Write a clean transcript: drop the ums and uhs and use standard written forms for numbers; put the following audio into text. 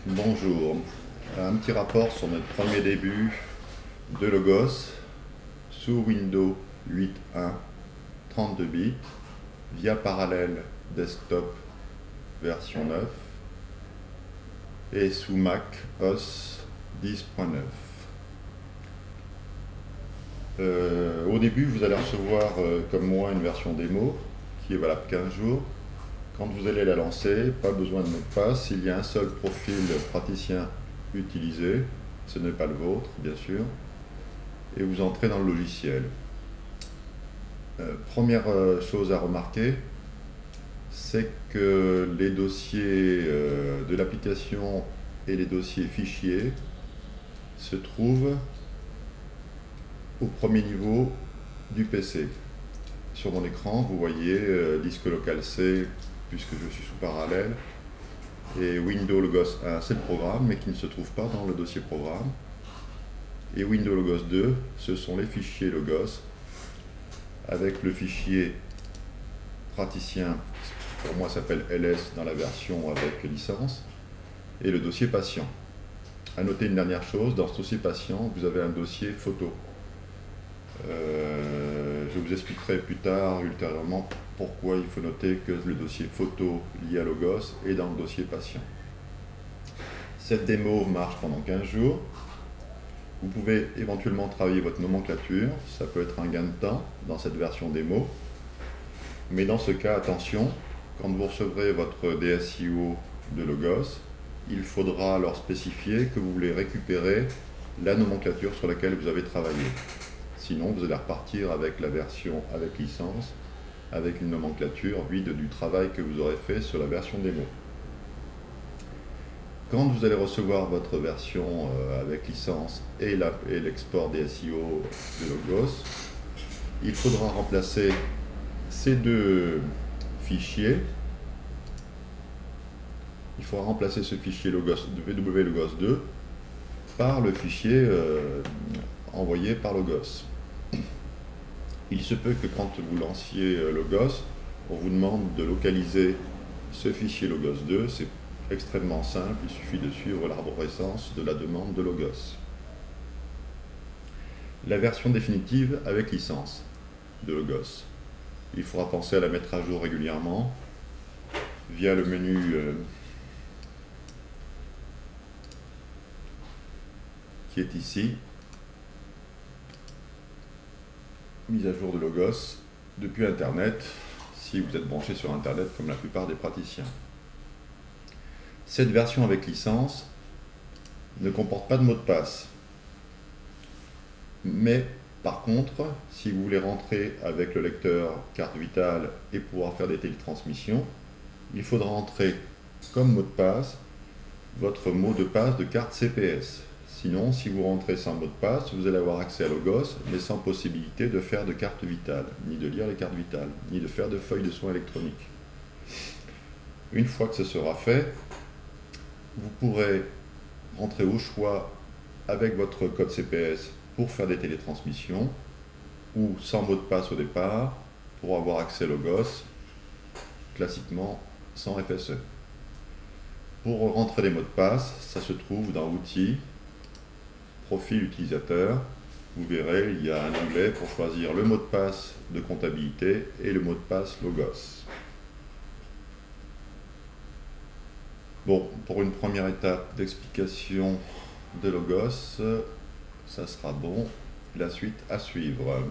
Bonjour, un petit rapport sur notre premier début de Logos sous Windows 8.1 32 bits via Parallel Desktop version 9 et sous Mac OS 10.9. Au début, vous allez recevoir, comme moi, une version démo qui est valable 15 jours. Quand vous allez la lancer, pas besoin de mot de passe. Il y a un seul profil praticien utilisé, ce n'est pas le vôtre, bien sûr, et vous entrez dans le logiciel. Première chose à remarquer, c'est que les dossiers de l'application et les dossiers fichiers se trouvent au premier niveau du PC. Sur mon écran, vous voyez disque local C, puisque je suis sous Parallèle, et Windows Logos 1, c'est le programme, mais qui ne se trouve pas dans le dossier programme. Et Windows Logos 2, ce sont les fichiers Logos, avec le fichier praticien, pour moi s'appelle LS dans la version avec licence, et le dossier patient. À noter une dernière chose, dans ce dossier patient, vous avez un dossier photo. Je vous expliquerai plus tard, ultérieurement, pourquoi il faut noter que le dossier photo lié à Logos est dans le dossier patient. Cette démo marche pendant 15 jours. Vous pouvez éventuellement travailler votre nomenclature, ça peut être un gain de temps dans cette version démo. Mais dans ce cas, attention, quand vous recevrez votre DSIO de Logos, il faudra alors spécifier que vous voulez récupérer la nomenclature sur laquelle vous avez travaillé. Sinon, vous allez repartir avec la version avec licence, avec une nomenclature vide du travail que vous aurez fait sur la version démo. Quand vous allez recevoir votre version avec licence et l'export DSIO de Logos, il faudra remplacer ces deux fichiers. Il faudra remplacer ce fichier Logos, WLogos 2 par le fichier envoyé par Logos. Il se peut que quand vous lanciez Logos, on vous demande de localiser ce fichier Logos 2. C'est extrêmement simple, il suffit de suivre l'arborescence de la demande de Logos. La version définitive avec licence de Logos. Il faudra penser à la mettre à jour régulièrement via le menu qui est ici. Mise à jour de Logos depuis Internet, si vous êtes branché sur Internet comme la plupart des praticiens. Cette version avec licence ne comporte pas de mot de passe. Mais par contre, si vous voulez rentrer avec le lecteur carte vitale et pouvoir faire des télétransmissions, il faudra entrer comme mot de passe votre mot de passe de carte CPS. Sinon, si vous rentrez sans mot de passe, vous allez avoir accès à Logos, mais sans possibilité de faire de carte vitale, ni de lire les cartes vitales, ni de faire de feuilles de soins électroniques. Une fois que ce sera fait, vous pourrez rentrer au choix avec votre code CPS pour faire des télétransmissions, ou sans mot de passe au départ, pour avoir accès à Logos, classiquement sans FSE. Pour rentrer les mots de passe, ça se trouve dans Outils, Profil utilisateur. Vous verrez, il y a un onglet pour choisir le mot de passe de comptabilité et le mot de passe Logos. Bon, pour une première étape d'explication de Logos, ça sera bon. La suite à suivre.